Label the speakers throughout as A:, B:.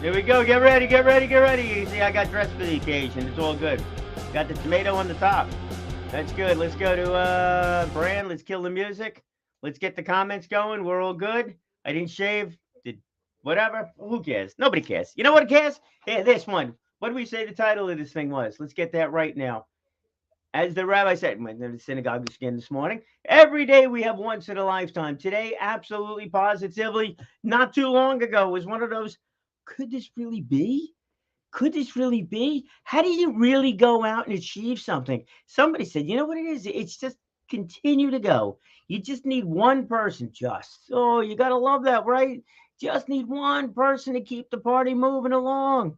A: Here we go. Get ready, get ready, get ready. You see, I got dressed for the occasion. It's all good. Got the tomato on the top. That's good. Let's go to Brand. Let's kill the music. Let's get the comments going. We're all good. I didn't shave. Did whatever. Who cares? Nobody cares. You know what cares? Hey, this one. What did we say the title of this thing was? Let's get that right now. As the rabbi said, went to the synagogue again this morning. Every day we have once in a lifetime. Today, absolutely, positively, not too long ago, was one of those. Could this really be? Could this really be? How do you really go out and achieve something? Somebody said, you know what it is? It's just continue to go. You just need one person, just. Oh, you got to love that, right? Just need one person to keep the party moving along.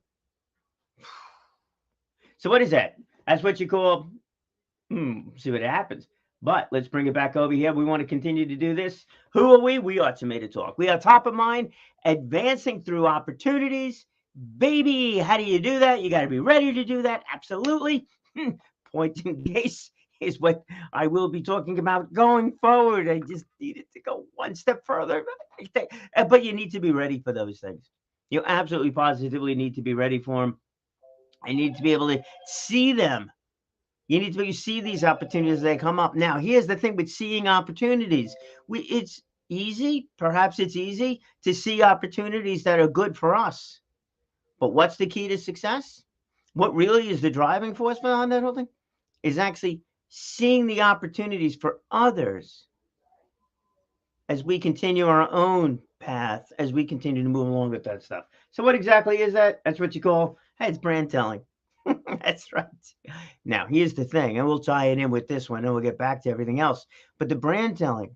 A: So, what is that? That's what you call, see what happens. But let's bring it back over here. We want to continue to do this. Who are we? We are Tomato Talk. We are top of mind, advancing through opportunities. Baby, how do you do that? You got to be ready to do that. Absolutely. Point in case is what I will be talking about going forward. I just needed to go one step further. But you need to be ready for those things. You absolutely positively need to be ready for them. I need to be able to see them. You need to be, see these opportunities as they come up. Now, here's the thing with seeing opportunities. It's easy, perhaps it's easy to see opportunities that are good for us. But what's the key to success? What really is the driving force behind that whole thing? Is actually seeing the opportunities for others as we continue our own path, as we continue to move along with that stuff. So what exactly is that? That's what you call, hey, it's brand telling. That's right. Now, here's the thing, and we'll tie it in with this one, and we'll get back to everything else. But the brand telling,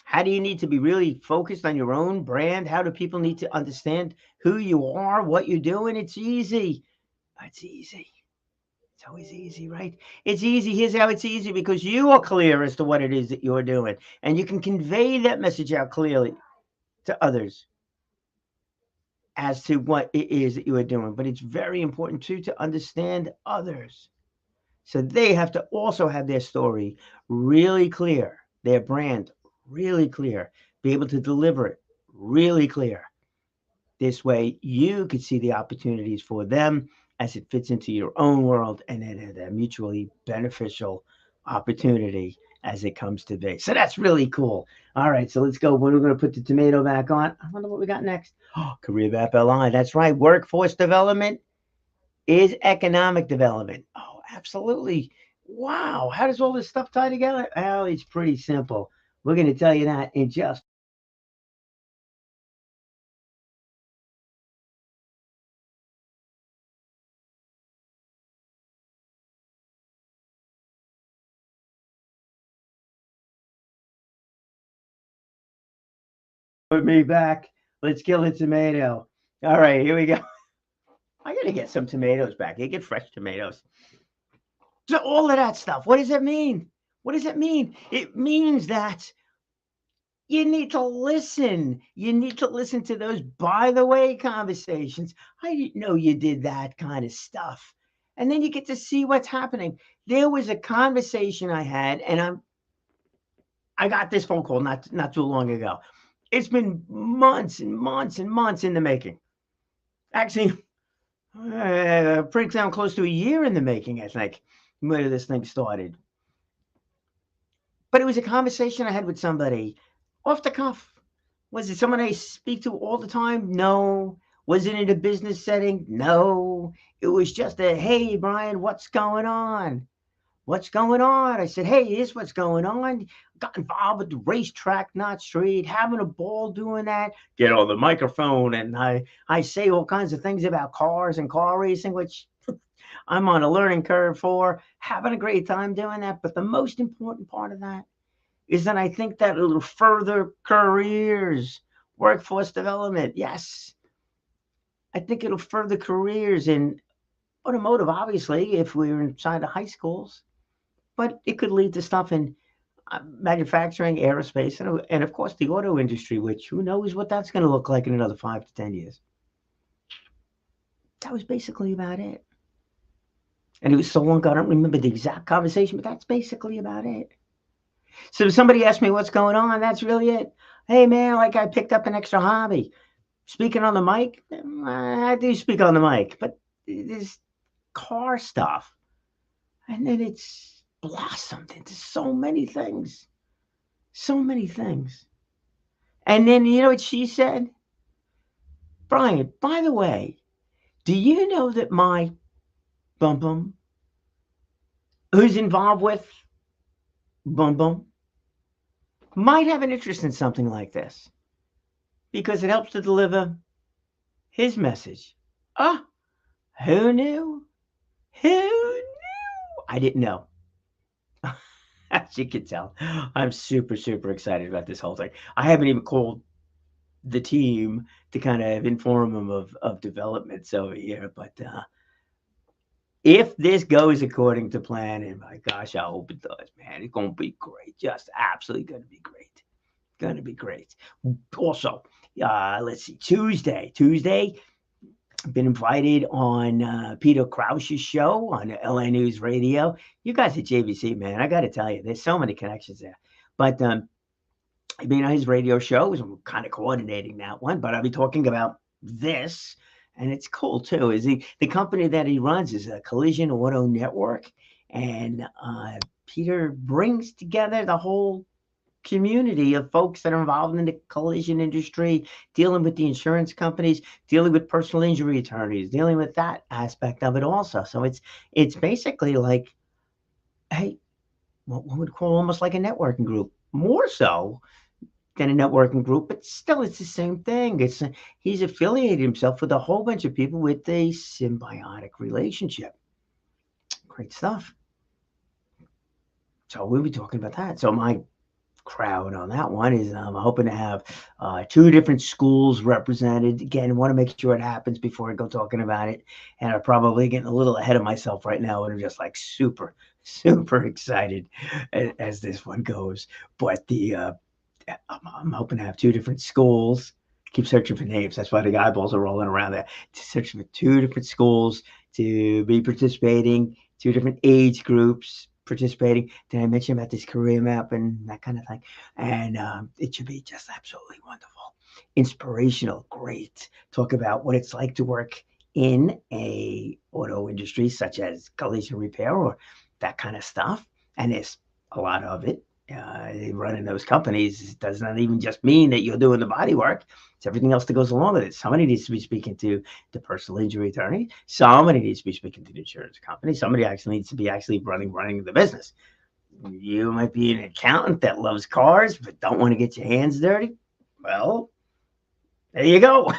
A: how do you need to be really focused on your own brand? How do people need to understand who you are, what you're doing? It's easy. It's easy. It's always easy, right? It's easy. Here's how it's easy, because you are clear as to what it is that you're doing, and you can convey that message out clearly to others as to what it is that you are doing. But it's very important too to understand others. So they have to also have their story really clear, their brand really clear, be able to deliver it really clear. This way you could see the opportunities for them as it fits into your own world, and then a mutually beneficial opportunity as it comes to be. So that's really cool. All right, so let's go. We're going to put the tomato back on. I wonder what we got next. Oh, Career Map LI. That's right. Workforce development is economic development. Oh, absolutely. Wow. How does all this stuff tie together? Well, it's pretty simple. We're going to tell you that in just put me back. Let's kill the tomato. All right, here we go. I got to get some tomatoes back. You get fresh tomatoes. So all of that stuff. What does that mean? What does it mean? It means that you need to listen. You need to listen to those by the way conversations. I didn't know you did that kind of stuff. And then you get to see what's happening. There was a conversation I had, and I got this phone call not too long ago. It's been months and months and months in the making. Actually, pretty down close to a year in the making, I think, where this thing started. But it was a conversation I had with somebody off the cuff. Was it someone I speak to all the time? No. Was it in a business setting? No. It was just a, hey, Brian, what's going on? What's going on? I said, hey, here's what's going on. Got involved with the racetrack, not street, having a ball doing that. Get on the microphone, and I say all kinds of things about cars and car racing, which I'm on a learning curve for, having a great time doing that. But the most important part of that is that I think that it'll further careers, workforce development. Yes, I think it'll further careers in automotive, obviously, if we're inside the high schools, but it could lead to stuff in manufacturing, aerospace, and of course the auto industry, which who knows what that's going to look like in another 5 to 10 years. That was basically about it. And it was so long ago, I don't remember the exact conversation, but that's basically about it. So if somebody asked me what's going on, that's really it. Hey, man, like I picked up an extra hobby. Speaking on the mic, I do speak on the mic, but this car stuff, and then it's blossomed into so many things, so many things. And then you know what she said, Brian. By the way, do you know that my bum bum, who's involved with bum bum, might have an interest in something like this because it helps to deliver his message. Ah, who knew? Who knew? I didn't know. As you can tell, I'm super, super excited about this whole thing. I haven't even called the team to kind of inform them of developments over here. But if this goes according to plan, and my gosh, I hope it does, man, it's going to be great. Just absolutely going to be great. Going to be great. Also, let's see, Tuesday, I've been invited on Peter Krause's show on LA News Radio. You guys at JVC, man, I got to tell you, there's so many connections there. But I've been on his radio shows. I'm kind of coordinating that one, but I'll be talking about this, and it's cool too. Is the company that he runs is a Collision Auto Network, and Peter brings together the whole community of folks that are involved in the collision industry, dealing with the insurance companies, dealing with personal injury attorneys, dealing with that aspect of it also. So it's basically like, hey, what one would call almost like a networking group, more so than a networking group, but still it's the same thing. He's affiliated himself with a whole bunch of people with a symbiotic relationship. Great stuff. So we'll be talking about that. So my crowd on that one is I'm hoping to have two different schools represented. Again, want to make sure it happens before I go talking about it. And I'm probably getting a little ahead of myself right now, and I'm just like super, super excited as this one goes. But I'm hoping to have two different schools. Keep searching for names. That's why the eyeballs are rolling around there. Searching for two different schools to be participating, two different age groups participating. Did I mention about this career map and that kind of thing? And it should be just absolutely wonderful, inspirational, great. Talk about what it's like to work in a auto industry such as collision repair or that kind of stuff. And there's a lot of it. Running those companies does not even just mean that you're doing the body work. It's everything else that goes along with it. Somebody needs to be speaking to the personal injury attorney. Somebody needs to be speaking to the insurance company. Somebody actually needs to be running the business. You might be an accountant that loves cars but don't want to get your hands dirty. Well, there you go.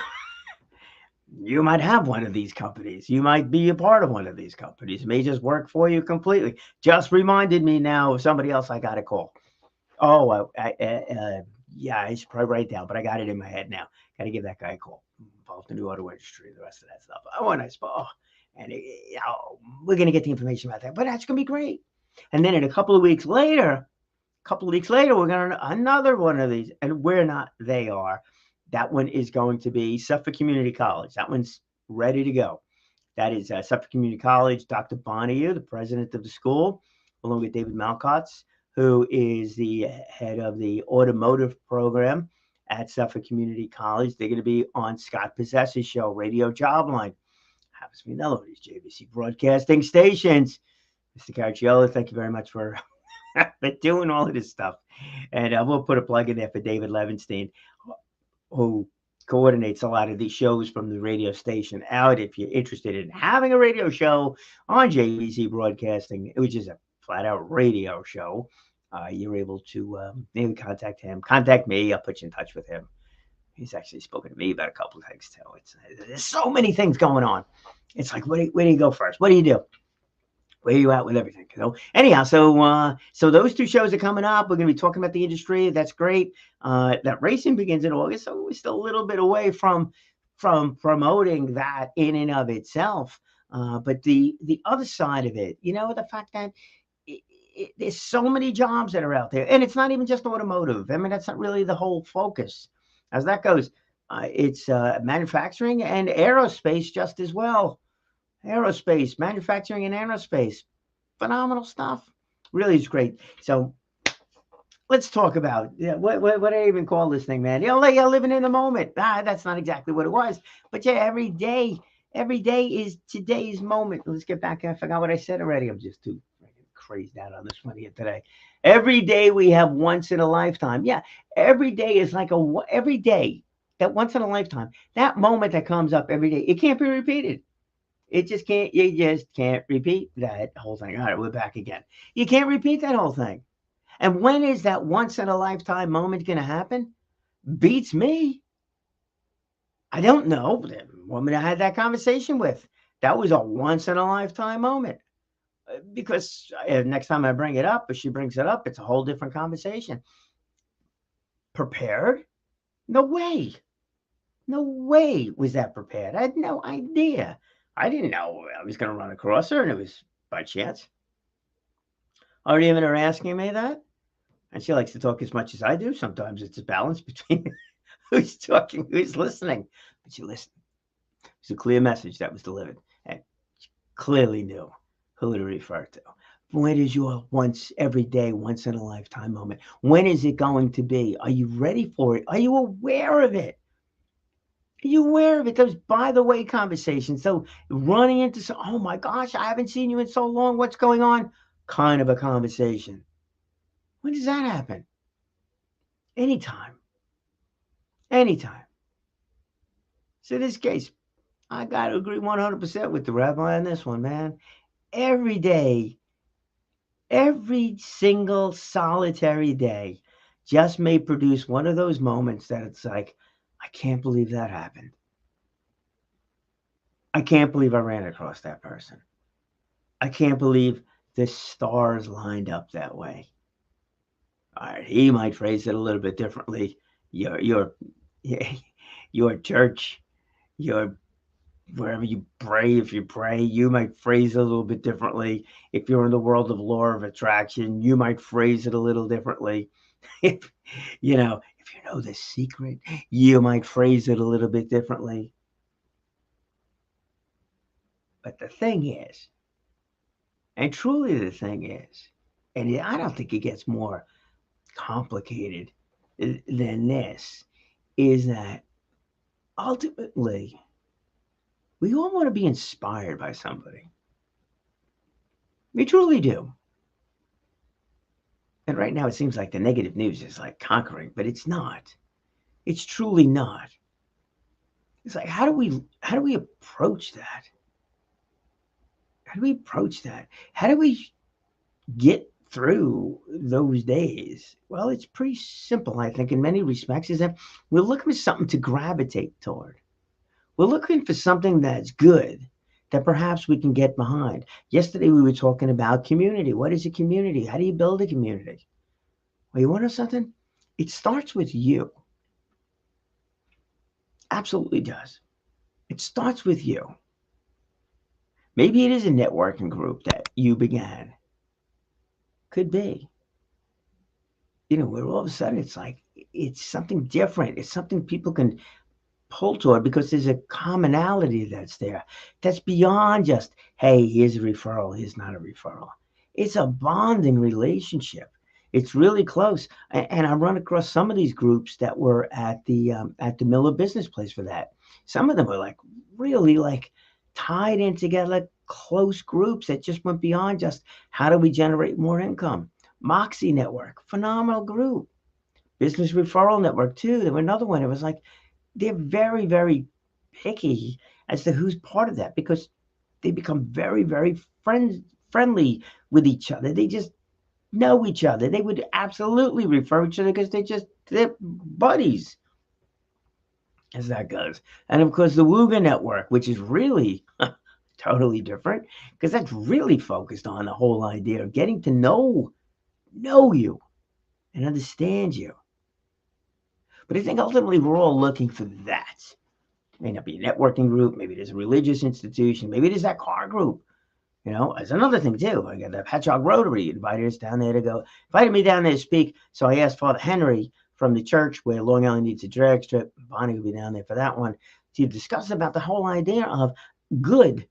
A: You might have one of these companies. You might be a part of one of these companies. It may just work for you completely. Just reminded me now of somebody else I got to call. Oh, yeah, I should probably write it down, but I got it in my head now. Got to give that guy a call. Involved in the auto industry, the rest of that stuff. Oh, and we're going to get the information about that, but that's going to be great. And then in a couple of weeks later, we're going to another one of these, and we're not, they are. That one is going to be Suffolk Community College. That one's ready to go. That is Suffolk Community College. Dr. Bonnier, the president of the school, along with David Malkotz, who is the head of the automotive program at Suffolk Community College. They're going to be on Scott Possess's show, Radio Jobline. Happens to be another one of these JVC broadcasting stations. Mr. Caracciolo, thank you very much for doing all of this stuff. And we'll put a plug in there for David Levenstein, who coordinates a lot of these shows from the radio station out. If you're interested in having a radio show on JVC Broadcasting, which is a flat-out radio show, you're able to maybe contact him. Contact me. I'll put you in touch with him. He's actually spoken to me about a couple of things too. There's so many things going on. It's like, where do you go first? What do you do? Where are you at with everything? Anyhow, so those two shows are coming up. We're going to be talking about the industry. That's great. That racing begins in August, so we're still a little bit away from promoting that in and of itself. But the other side of it, the fact that there's so many jobs that are out there, and it's not even just automotive. I mean, that's not really the whole focus. As that goes, it's manufacturing and aerospace just as well. Aerospace, manufacturing and aerospace. Phenomenal stuff. Really is great. So let's talk about, yeah, what do I even call this thing, man? Like you're living in the moment. That's not exactly what it was, but yeah, every day is today's moment. Let's get back. I forgot what I said already. I'm just too crazed out on this one here today. Every day we have once in a lifetime. Yeah, every day is like every day, that once in a lifetime. That moment that comes up every day, it can't be repeated. It just can't. You just can't repeat that whole thing. All right, we're back again. You can't repeat that whole thing. And when is that once in a lifetime moment going to happen? Beats me. I don't know. The woman I had that conversation with, that was a once in a lifetime moment. Because next time I bring it up, if she brings it up, it's a whole different conversation. Prepared? No way. No way was that prepared. I had no idea. I didn't know I was going to run across her, and it was by chance. Or even her asking me that. And she likes to talk as much as I do. Sometimes it's a balance between who's talking, who's listening. But you listen. It's a clear message that was delivered. And she clearly knew who to refer to. When is your once every day, once in a lifetime moment? When is it going to be? Are you ready for it? Are you aware of it? Are you aware of it? Those by the way conversations. So running into some, oh my gosh, I haven't seen you in so long. What's going on? Kind of a conversation. When does that happen? Anytime. Anytime. So in this case, I got to agree 100% with the rabbi on this one, man. Every day, every single solitary day just may produce one of those moments that it's like, I can't believe that happened. I can't believe I ran across that person. I can't believe the stars lined up that way. All right, he might phrase it a little bit differently. Your your church, your wherever you pray, if you pray, you might phrase it a little bit differently. If you're in the world of law of attraction, you might phrase it a little differently. If if you know the secret, you might phrase it a little bit differently. But the thing is, and truly the thing is, and I don't think it gets more complicated than this, is that ultimately we all want to be inspired by somebody. We truly do. And right now it seems like the negative news is like conquering, but it's not. It's truly not. It's like how do we approach that? How do we approach that? How do we get through those days? Well, it's pretty simple, I think, in many respects, is that we're looking for something to gravitate toward. We're looking for something that's good, that perhaps we can get behind. Yesterday, we were talking about community. What is a community? How do you build a community? Well, you want to know something? It starts with you. Absolutely does. It starts with you. Maybe it is a networking group that you began. Could be. Where all of a sudden it's like, it's something different. It's something people can pull toward because there's a commonality that's there. That's beyond just, hey, here's a referral, here's not a referral. It's a bonding relationship. It's really close. And I run across some of these groups that were at the Miller Business Place for that. Some of them were like really like tied in together, like close groups that just went beyond just how do we generate more income. Moxie Network, phenomenal group. Business Referral Network too. There was another one. It was like they're very, very picky as to who's part of that because they become very, very friendly with each other. They just know each other. They would absolutely refer each other because they're buddies, as that goes. And of course, the Wooga Network, which is really totally different because that's really focused on the whole idea of getting to know you and understand you. But I think ultimately we're all looking for that. It may not be a networking group, maybe there's a religious institution, maybe there's that car group. As another thing too. I got the Patchogue Rotary invited us down there invited me down there to speak. So I asked Father Henry from the church where Long Island needs a drag strip. Bonnie will be down there for that one to discuss about the whole idea of good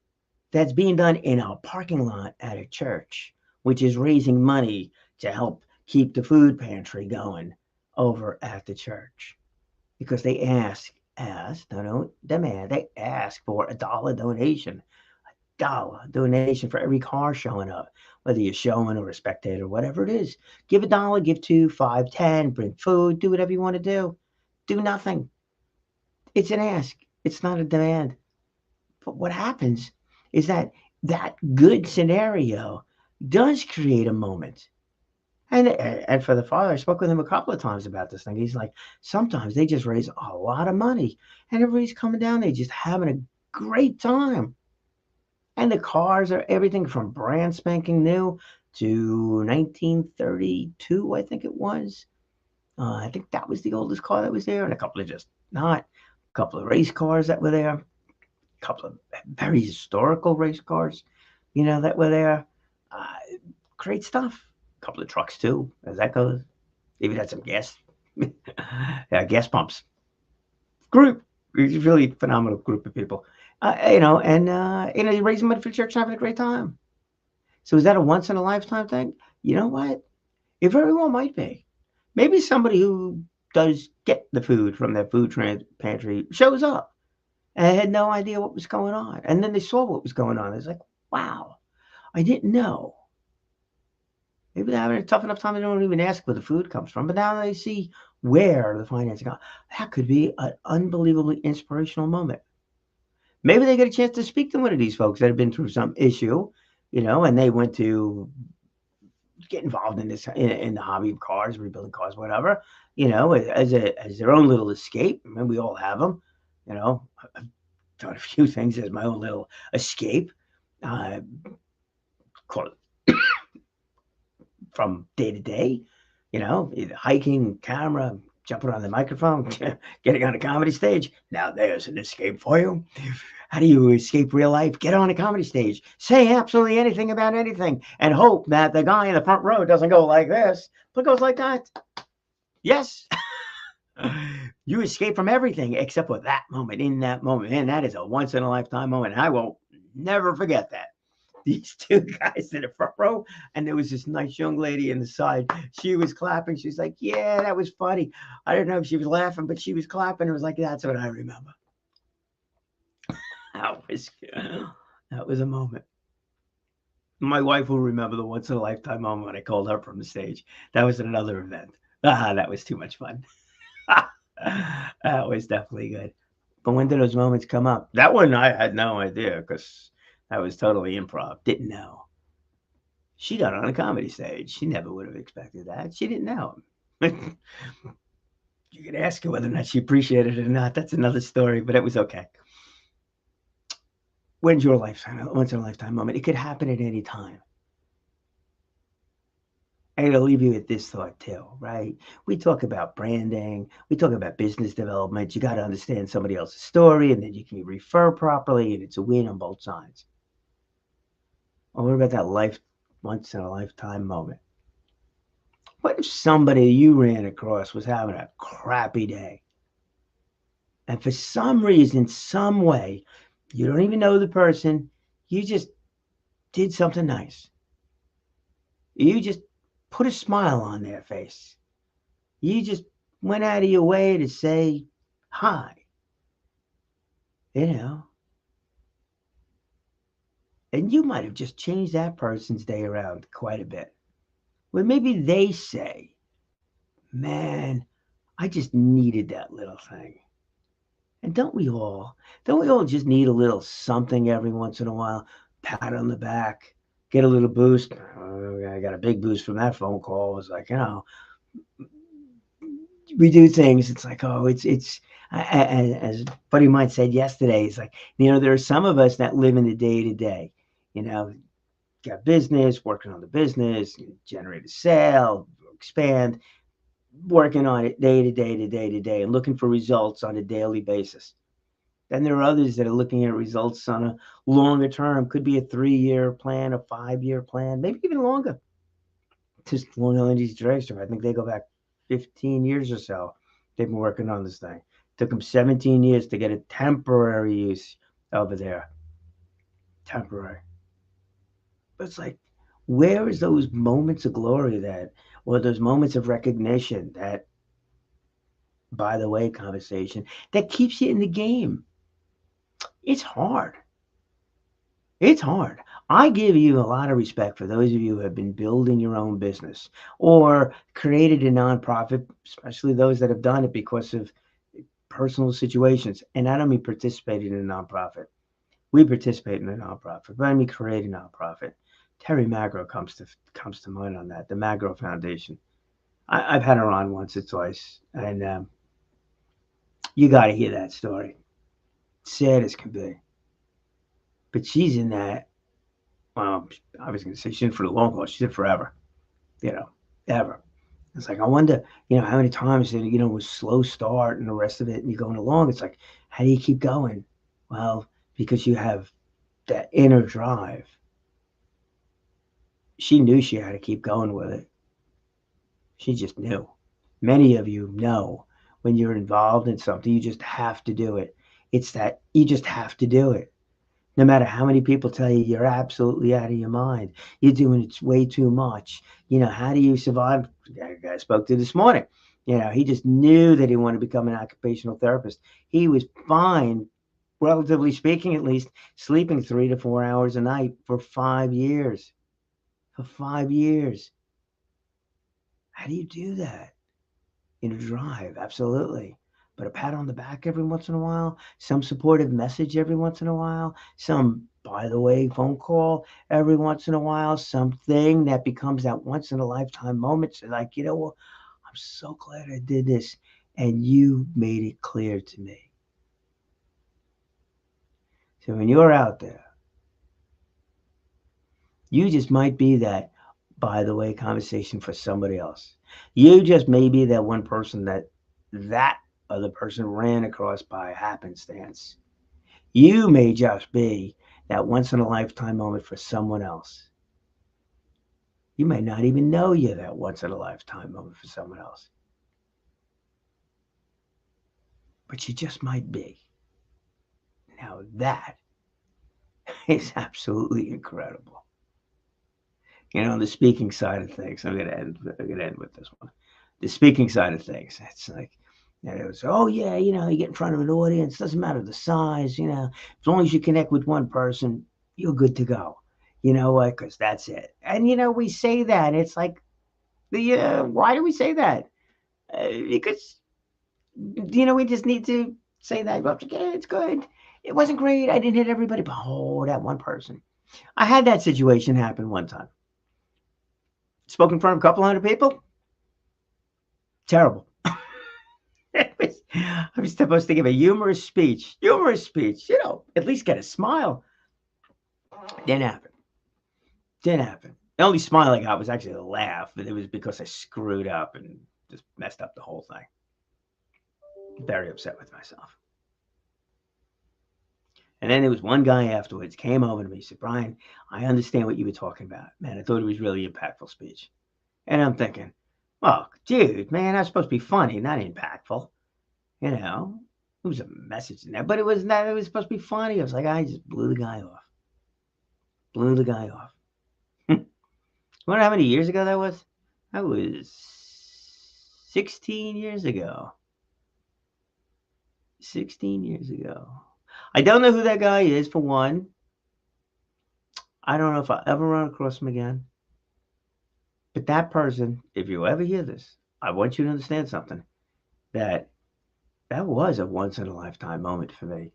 A: that's being done in a parking lot at a church, which is raising money to help keep the food pantry going over at the church because they no, don't demand, they ask for $1 donation, dollar donation for every car showing up, whether you're showing or a spectator, whatever it is. Give $1, give two, five, 10, bring food, do whatever you want to do. Do nothing. It's an ask. It's not a demand. But what happens is that good scenario does create a moment. And for the father, I spoke with him a couple of times about this thing. He's like, sometimes they just raise a lot of money, and everybody's coming down. They just having a great time. And the cars are everything from brand spanking new to 1932, I think it was. I think that was the oldest car that was there, and a couple of just not. A couple of race cars that were there, a couple of very historical race cars, that were there. Uh, Great stuff. A couple of trucks too, as that goes. Even had some gas, yeah, gas pumps. Group, really phenomenal group of people. You're raising money for church, having a great time. So is that a once in a lifetime thing? You know what? It very well might be. Maybe somebody who does get the food from that pantry shows up and had no idea what was going on. And then they saw what was going on. It's like, wow, I didn't know. Maybe they're having a tough enough time they don't even ask where the food comes from. But now they see where the financing comes. That could be an unbelievably inspirational moment. Maybe they get a chance to speak to one of these folks that have been through some issue, and they went to get involved in this in the hobby of cars, rebuilding cars, whatever, as their own little escape. I mean, we all have them. I've done a few things as my own little escape. Call it from day to day. Either hiking, camera, jumping on the microphone, getting on a comedy stage. Now there's an escape for you. How do you escape real life? Get on a comedy stage, say absolutely anything about anything, and hope that the guy in the front row doesn't go like this, but goes like that. Yes. You escape from everything except for that moment, in that moment. And that is a once in a lifetime moment. And I will never forget that. These two guys in the front row, and there was this nice young lady in the side. She was clapping. She's like, yeah, that was funny. I don't know if she was laughing, but she was clapping. It was like, that's what I remember. That was a moment. My wife will remember the once in a lifetime moment when I called her from the stage. That was at another event. That was too much fun. That was definitely good. But when did those moments come up? That one I had no idea because that was totally improv. Didn't know. She got on a comedy stage. She never would have expected that. She didn't know. You could ask her whether or not she appreciated it or not. That's another story, but it was okay. When's your once in a lifetime moment? It could happen at any time. I gotta leave you with this thought too, right? We talk about branding, we talk about business development. You got to understand somebody else's story, and then you can refer properly, and it's a win on both sides. Well, what about that once in a lifetime moment? What if somebody you ran across was having a crappy day, and for some reason, some way, you don't even know the person, you just did something nice. You just put a smile on their face. You just went out of your way to say hi. And you might have just changed that person's day around quite a bit. Where maybe they say, man, I just needed that little thing. And don't we all just need a little something every once in a while? Pat on the back, get a little boost. I got a big boost from that phone call. It was like, we do things. It's like, as a buddy of mine said yesterday, it's like, there are some of us that live in the day to day, got business, working on the business, generate a sale, expand, working on it day to day to day to day, and looking for results on a daily basis. Then there are others that are looking at results on a longer term. Could be a 3-year plan, a 5-year plan, maybe even longer. Just Long Island Director, I think they go back 15 years or so. They've been working on this thing. Took them 17 years to get a temporary use over there. Temporary. But it's like, where is those moments of glory that or those moments of recognition, that by the way conversation that keeps you in the game. It's hard. It's hard. I give you a lot of respect for those of you who have been building your own business or created a nonprofit, especially those that have done it because of personal situations. And I don't mean participating in a nonprofit. We participate in a nonprofit, but I mean create a nonprofit. Terry Magro comes to mind on that. The Magro Foundation. I've had her on once or twice, and you got to hear that story. Sad as can be, but she's in that. Well, I was going to say she's in for the long haul. She's in forever. You know, ever. It's like I wonder, how many times it was slow start and the rest of it, and you're going along. It's like, how do you keep going? Well, because you have that inner drive. She knew she had to keep going with it. She just knew. Many of you know when you're involved in something, you just have to do it. It's that you just have to do it. No matter how many people tell you you're absolutely out of your mind, you're doing it's way too much. How do you survive? The guy I spoke to this morning. He just knew that he wanted to become an occupational therapist. He was fine, relatively speaking, at least, sleeping 3 to 4 hours a night for 5 years. For 5 years. How do you do that? In a drive, absolutely. But a pat on the back every once in a while, some supportive message every once in a while, some, by the way, phone call every once in a while, something that becomes that once in a lifetime moment. So like, well, I'm so glad I did this. And you made it clear to me. So when you're out there, you just might be that, by the way, conversation for somebody else. You just may be that one person that other person ran across by happenstance. You may just be that once in a lifetime moment for someone else. You may not even know you're that once in a lifetime moment for someone else. But you just might be. Now that is absolutely incredible. The speaking side of things, I'm gonna end with this one. The speaking side of things. It's like, it was, oh yeah, you get in front of an audience, doesn't matter the size, as long as you connect with one person, you're good to go. You know what? Because that's it. And we say that it's like, why do we say that? Because we just need to say that. Yeah, it's good. It wasn't great. I didn't hit everybody, but that one person. I had that situation happen one time. Spoke in front of a couple hundred people. Terrible. I was supposed to give a humorous speech. At least get a smile. Didn't happen. The only smile I got was actually a laugh, but it was because I screwed up and just messed up the whole thing. Very upset with myself. And then there was one guy afterwards came over to me, said, Brian, I understand what you were talking about. Man, I thought it was really impactful speech. And I'm thinking, well, dude, man, I was supposed to be funny, not impactful. There was a message in there, but it was supposed to be funny. I was like, I just blew the guy off. You know how many years ago that was? That was 16 years ago. 16 years ago. I don't know who that guy is, for one. I don't know if I'll ever run across him again. But that person, if you ever hear this, I want you to understand something. That was a once-in-a-lifetime moment for me.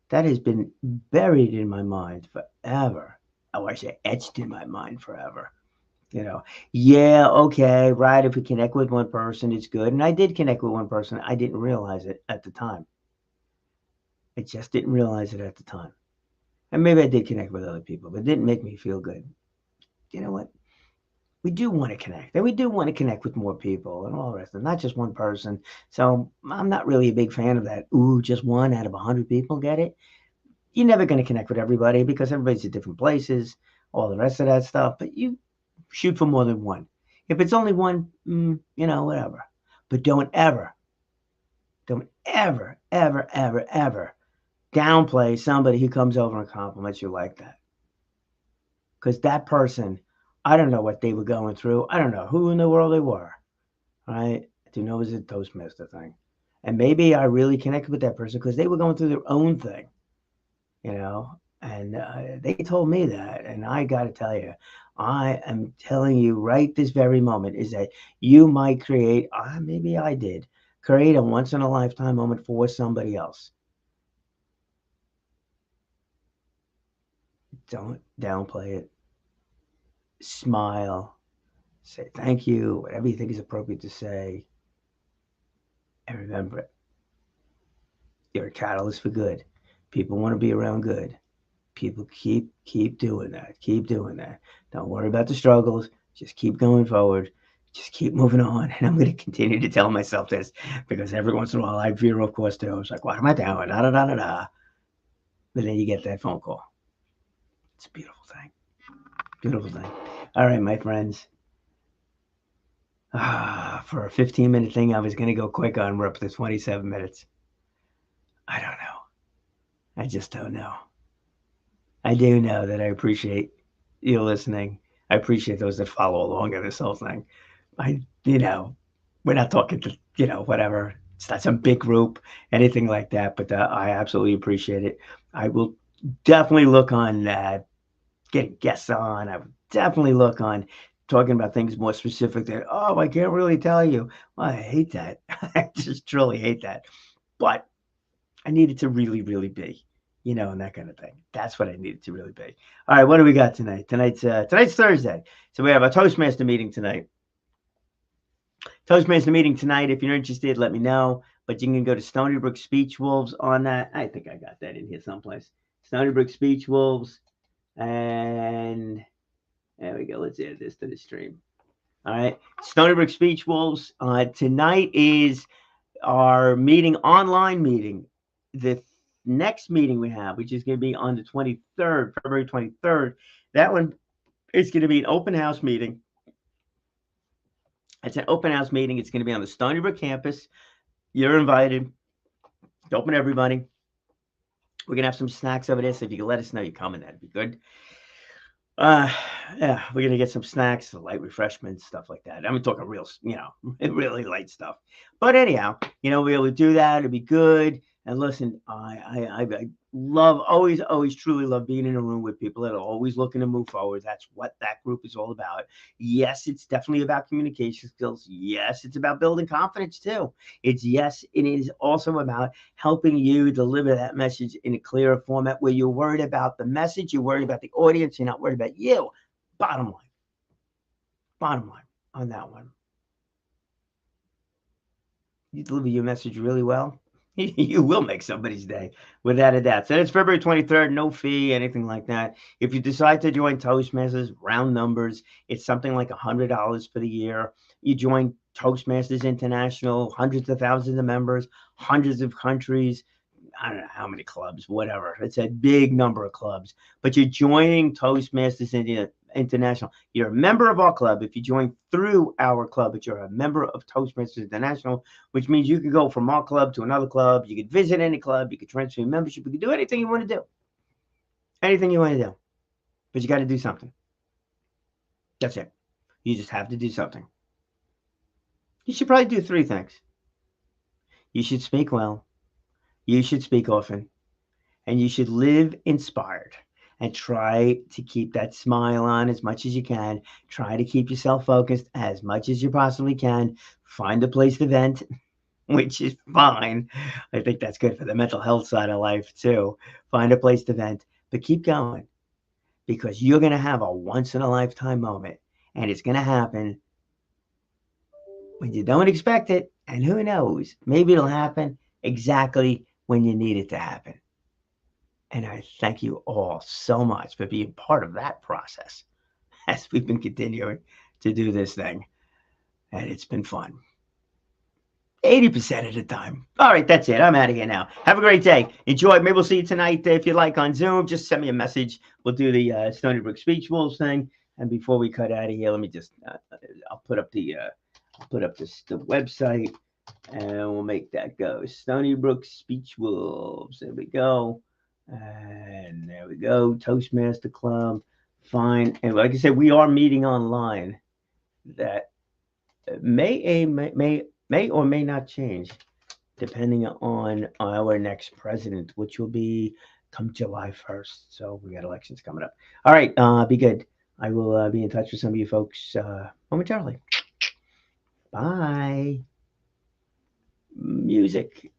A: That has been buried in my mind forever. I say etched in my mind forever. Yeah, okay, right. If we connect with one person, it's good. And I did connect with one person. I didn't realize it at the time. I just didn't realize it at the time. And maybe I did connect with other people, but it didn't make me feel good. You know what? We do want to connect, and we do want to connect with more people and all the rest, and not just one person. So I'm not really a big fan of that. Ooh, just one out of 100 people get it. You're never going to connect with everybody because everybody's at different places, all the rest of that stuff. But you shoot for more than one. If it's only one, whatever. But don't ever, ever downplay somebody who comes over and compliments you like that. Because that person I don't know what they were going through. I don't know who in the world they were. Right? I do know it was a Toastmaster thing. And maybe I really connected with that person because they were going through their own thing, you know. And they told me that. And I got to tell you, I am telling you right this very moment is that you might create, maybe I did, create a once in a lifetime moment for somebody else. Don't downplay it. Smile. Say thank you, whatever you think is appropriate to say. And remember it. You're a catalyst for good. People want to be around good. People keep doing that. Keep doing that. Don't worry about the struggles. Just keep going forward. Just keep moving on. And I'm going to continue to tell myself this because every once in a while I veer off course too. I was like, what am I doing? Da da da da da. But then you get that phone call. It's a beautiful thing. Beautiful thing. All right, my friends. For a 15-minute thing, I was going to go quick on. We're up to 27 minutes. I don't know. I just don't know. I do know that I appreciate you listening. I appreciate those that follow along in this whole thing. We're not talking to, whatever. It's not some big group, anything like that, but I absolutely appreciate it. I will definitely look on getting guests on. I would definitely look on talking about things more specific that, I can't really tell you. Well, I hate that. I just truly hate that. But I need it to really, really be, and that kind of thing. That's what I need it to really be. All right, what do we got tonight? Tonight's Thursday, so we have a Toastmaster meeting tonight. Toastmaster meeting tonight. If you're interested, let me know. But you can go to Stony Brook Speech Wolves on that. I think I got that in here someplace. Stony Brook Speech Wolves, and there we go. Let's add this to the stream. All right, Stony Brook Speech Wolves. Tonight is our online meeting. The next meeting we have, which is going to be on the 23rd, February 23rd, that one is going to be an open house meeting. It's an open house meeting. It's going to be on the Stony Brook campus. You're invited. It's open to everybody. We're going to have some snacks over there, so if you can let us know you're coming, that'd be good. Yeah, we're going to get some snacks, light refreshments, stuff like that. I'm talking real, really light stuff. But anyhow, we'll be able to do that. It'd be good. And listen, I love, always truly love being in a room with people that are always looking to move forward. That's what that group is all about. Yes, it's definitely about communication skills. Yes, it's about building confidence too. It is also about helping you deliver that message in a clearer format where you're worried about the message, you're worried about the audience, you're not worried about you. Bottom line on that one. You deliver your message really well, you will make somebody's day, without a doubt. So it's February 23rd, no fee, anything like that. If you decide to join Toastmasters, round numbers, it's something like $100 for the year. You join Toastmasters International, hundreds of thousands of members, hundreds of countries. I don't know how many clubs, whatever. It's a big number of clubs. But you're joining Toastmasters International. You're a member of our club if you join through our club, but you're a member of Toastmasters International, which means you can go from our club to another club. You could visit any club. You could transfer your membership. You could do anything you want to do. Anything you want to do. But you got to do something. That's it. You just have to do something. You should probably do 3 things. You should speak well. You should speak often. And you should live inspired. And try to keep that smile on as much as you can. Try to keep yourself focused as much as you possibly can. Find a place to vent, which is fine. I think that's good for the mental health side of life too. Find a place to vent, but keep going because you're going to have a once in a lifetime moment, and it's going to happen when you don't expect it. And who knows, maybe it'll happen exactly when you need it to happen. And I thank you all so much for being part of that process as we've been continuing to do this thing. And it's been fun. 80% of the time. All right, that's it. I'm out of here now. Have a great day. Enjoy. Maybe we'll see you tonight if you like on Zoom. Just send me a message. We'll do the Stony Brook Speech Wolves thing. And before we cut out of here, let me just I'll put up the website, and we'll make that go. Stony Brook Speech Wolves. There we go. And there we go. Toastmaster Club, find, and like I said, we are meeting online. That may or may not change depending on our next president, which will be come July 1st. So we got elections coming up. All right, be good. I will be in touch with some of you folks momentarily. Bye. Music.